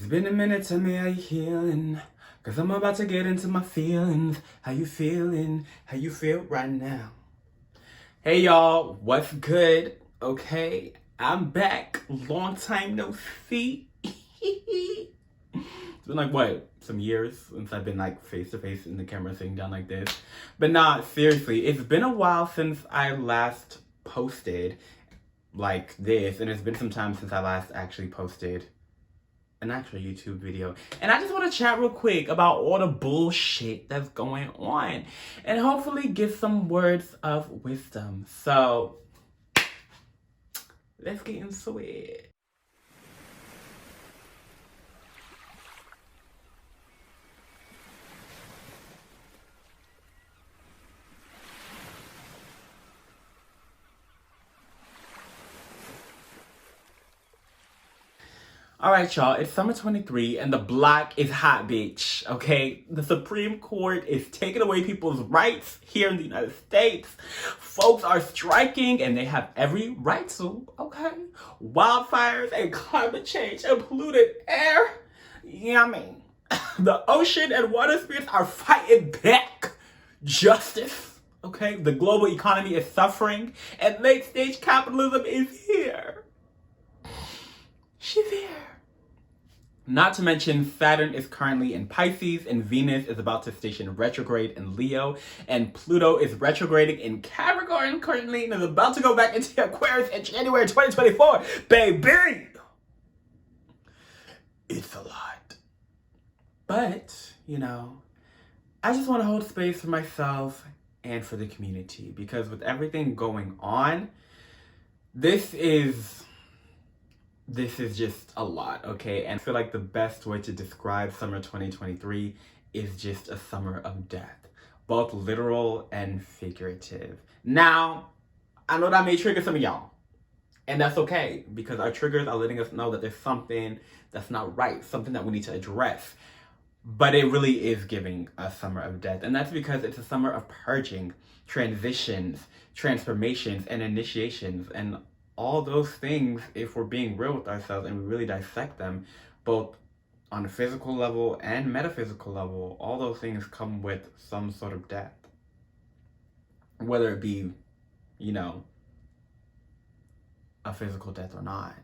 been a minute, tell me how you healing. Cause I'm about to get into my feelings. How you feeling? How you feel right now? Hey y'all, what's good? Okay, I'm back. Long time no see. It's been like what? Some years since I've been like face to face in the camera sitting down like this. But nah, seriously, it's been a while since I last posted like this, and it's been some time since I last actually posted an actual YouTube video. And I just want to chat real quick about all the bullshit that's going on and hopefully give some words of wisdom. So let's get into it. Alright, y'all, it's summer 23 and the block is hot, bitch, okay? The Supreme Court is taking away people's rights here in the United States. Folks are striking and they have every right to, okay? Wildfires and climate change and polluted air, yummy. The ocean and water spirits are fighting back. Justice, okay? The global economy is suffering and late-stage capitalism is here. She's here. Not to mention, Saturn is currently in Pisces, and Venus is about to station retrograde in Leo, and Pluto is retrograding in Capricorn currently, and is about to go back into Aquarius in January 2024. Baby! It's a lot. But, you know, I just want to hold space for myself and for the community, because with everything going on, this is just a lot, okay? And I feel like the best way to describe summer 2023 is just a summer of death, both literal and figurative. Now, I know that may trigger some of y'all, and that's okay, because our triggers are letting us know that there's something that's not right, something that we need to address. But it really is giving a summer of death, and that's because it's a summer of purging, transitions, transformations, and initiations, and all those things, if we're being real with ourselves and we really dissect them, both on a physical level and metaphysical level, all those things come with some sort of death. Whether it be, you know, a physical death or not.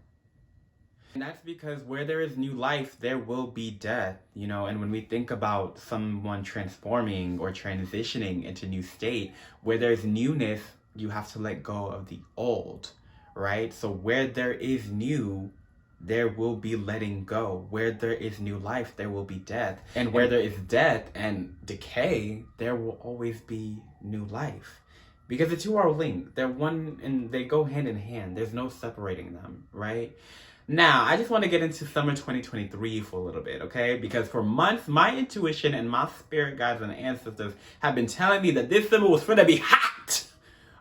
And that's because where there is new life, there will be death, you know, and when we think about someone transforming or transitioning into new state, where there's newness, you have to let go of the old. Right? So where there is new, there will be letting go. Where there is new life, there will be death. And where there is death and decay, there will always be new life. Because the two are linked. They're one and they go hand in hand. There's no separating them, right? Now, I just want to get into summer 2023 for a little bit, okay? Because for months, my intuition and my spirit guides and ancestors have been telling me that this summer was finna be hot.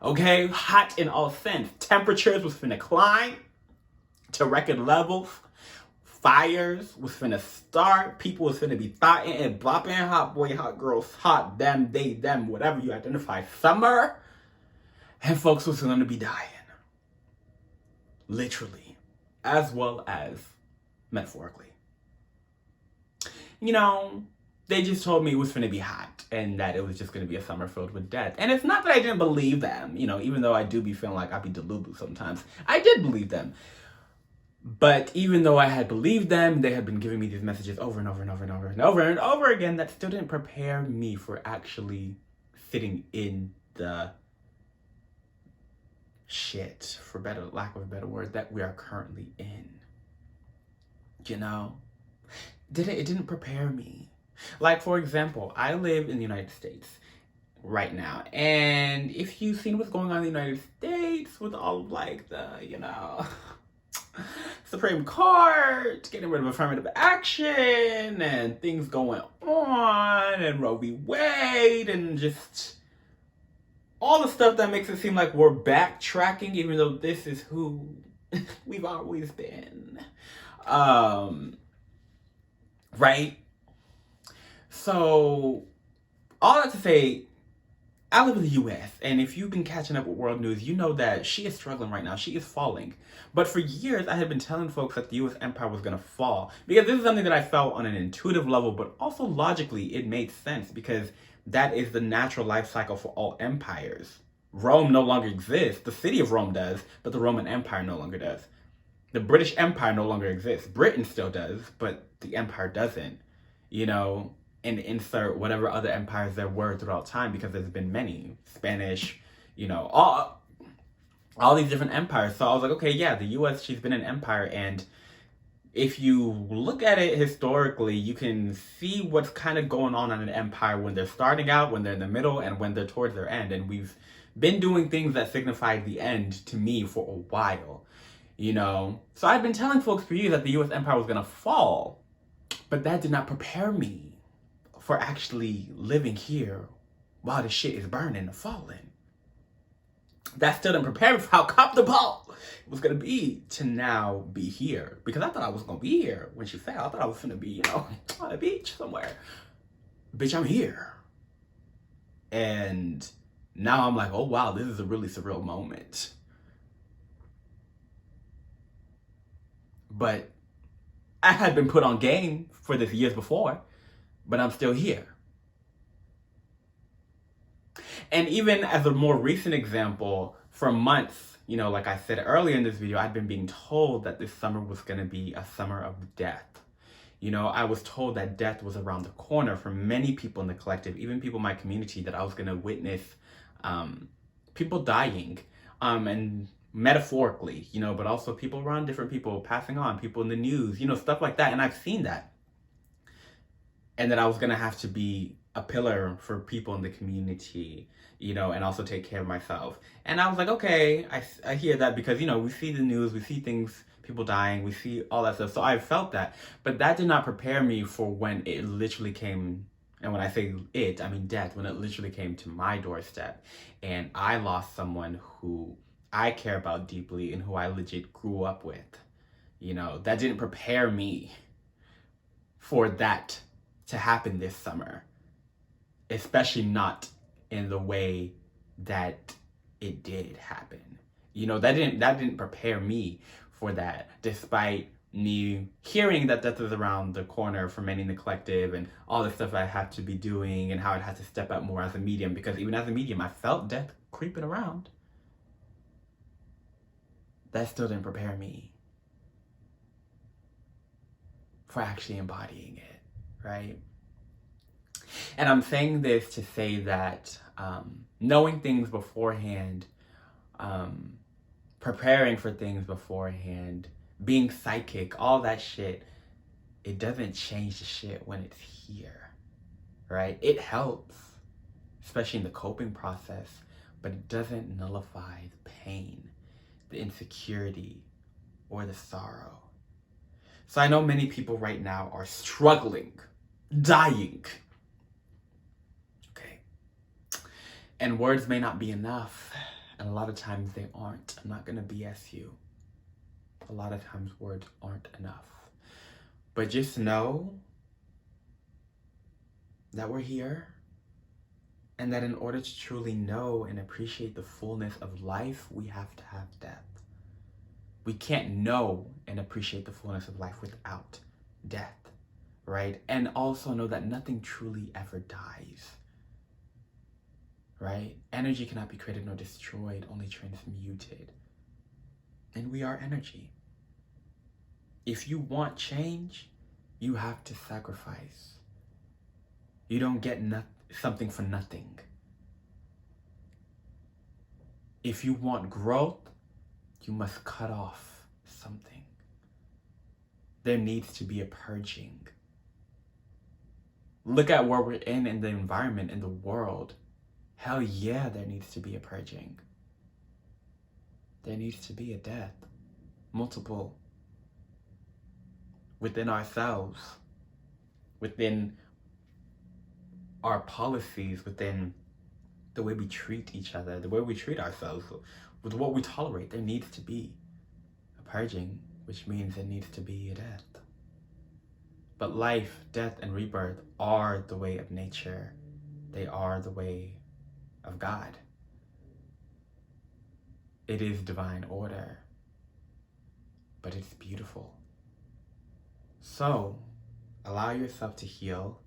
Okay, hot in all sense. Temperatures was finna climb to record levels. Fires was finna start. People was finna be thotting and bopping. Hot boy, hot girls, hot, them, they, them, whatever you identify. Summer. And folks was gonna be dying. Literally. As well as metaphorically. You know, they just told me it was finna be hot and that it was just gonna be a summer filled with death. And it's not that I didn't believe them, you know, even though I do be feeling like I be delulu sometimes. I did believe them. But even though I had believed them, they had been giving me these messages over and over and over and over and over and over again, that still didn't prepare me for actually sitting in the shit, for lack of a better word, that we are currently in. You know? It didn't prepare me. Like, for example, I live in the United States right now. And if you've seen what's going on in the United States with all of, like, the, you know, Supreme Court getting rid of affirmative action and things going on and Roe v. Wade and just all the stuff that makes it seem like we're backtracking, even though this is who we've always been. Right? So, all that to say, I live in the US, and if you've been catching up with world news, you know that she is struggling right now. She is falling. But for years, I had been telling folks that the US empire was going to fall. Because this is something that I felt on an intuitive level, but also logically, it made sense because that is the natural life cycle for all empires. Rome no longer exists. The city of Rome does, but the Roman Empire no longer does. The British Empire no longer exists. Britain still does, but the empire doesn't. You know, and insert whatever other empires there were throughout time, because there's been many. Spanish, you know, all these different empires. So I was like, okay, yeah, the US, she's been an empire, and if you look at it historically, you can see what's kind of going on in an empire when they're starting out, when they're in the middle, and when they're towards their end. And we've been doing things that signify the end to me for a while, you know. So I've been telling folks for years that the US empire was gonna fall, but that did not prepare me for actually living here while the shit is burning and falling. That still didn't prepare me for how comfortable it was gonna be to now be here. Because I thought I was gonna be here when she fell. I thought I was gonna be, you know, on a beach somewhere. Bitch, I'm here. And now I'm like, oh wow, this is a really surreal moment. But I had been put on game for this years before, but I'm still here. And even as a more recent example, for months, you know, like I said earlier in this video, I'd been being told that this summer was going to be a summer of death. You know, I was told that death was around the corner for many people in the collective, even people in my community, that I was going to witness people dying, and metaphorically, you know, but also people around, different people passing on, people in the news, you know, stuff like that. And I've seen that. And that I was going to have to be a pillar for people in the community, you know, and also take care of myself. And I was like, okay, I hear that, because, you know, we see the news, we see things, people dying, we see all that stuff. So I felt that. But that did not prepare me for when it literally came. And when I say it, I mean death, when it literally came to my doorstep. And I lost someone who I care about deeply and who I legit grew up with. You know, that didn't prepare me for that to happen this summer, especially not in the way that it did happen. You know, that didn't prepare me for that, despite me hearing that death is around the corner for many in the collective and all the stuff I have to be doing and how I'd have to step up more as a medium, because even as a medium, I felt death creeping around. That still didn't prepare me for actually embodying it. Right? And I'm saying this to say that knowing things beforehand, preparing for things beforehand, being psychic, all that shit, it doesn't change the shit when it's here, right? It helps, especially in the coping process, but it doesn't nullify the pain, the insecurity, or the sorrow. So I know many people right now are struggling, dying. Okay. And words may not be enough. And a lot of times they aren't. I'm not going to BS you. A lot of times words aren't enough. But just know that we're here. And that in order to truly know and appreciate the fullness of life, we have to have death. We can't know and appreciate the fullness of life without death. Right? And also know that nothing truly ever dies. Right? Energy cannot be created nor destroyed, only transmuted. And we are energy. If you want change, you have to sacrifice. You don't get something for nothing. If you want growth, you must cut off something. There needs to be a purging. Look at where we're in the environment, in the world. Hell yeah, there needs to be a purging. There needs to be a death. Multiple. Within ourselves. Within our policies, within the way we treat each other, the way we treat ourselves, with what we tolerate. There needs to be a purging, which means there needs to be a death. But life, death, and rebirth are the way of nature. They are the way of God. It is divine order, but it's beautiful. So, allow yourself to heal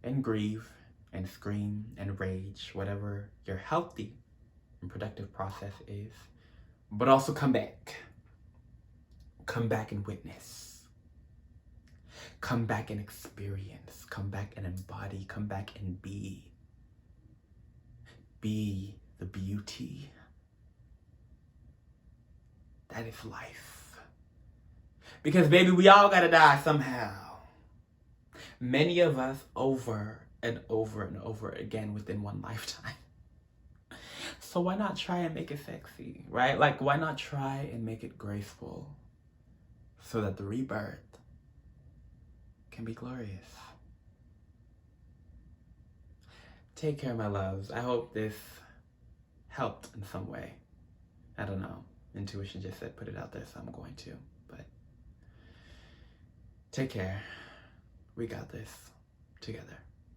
and grieve and scream and rage, whatever your healthy and productive process is, but also come back. Come back and witness. Come back and experience. Come back and embody. Come back and be. Be the beauty that is life. Because baby, we all gotta die somehow. Many of us over and over and over again within one lifetime. So why not try and make it sexy, right? Like, why not try and make it graceful so that the rebirth can be glorious? Take care, my loves. I hope this helped in some way. I don't know. Intuition just said put it out there, so I'm going to. But take care. We got this together.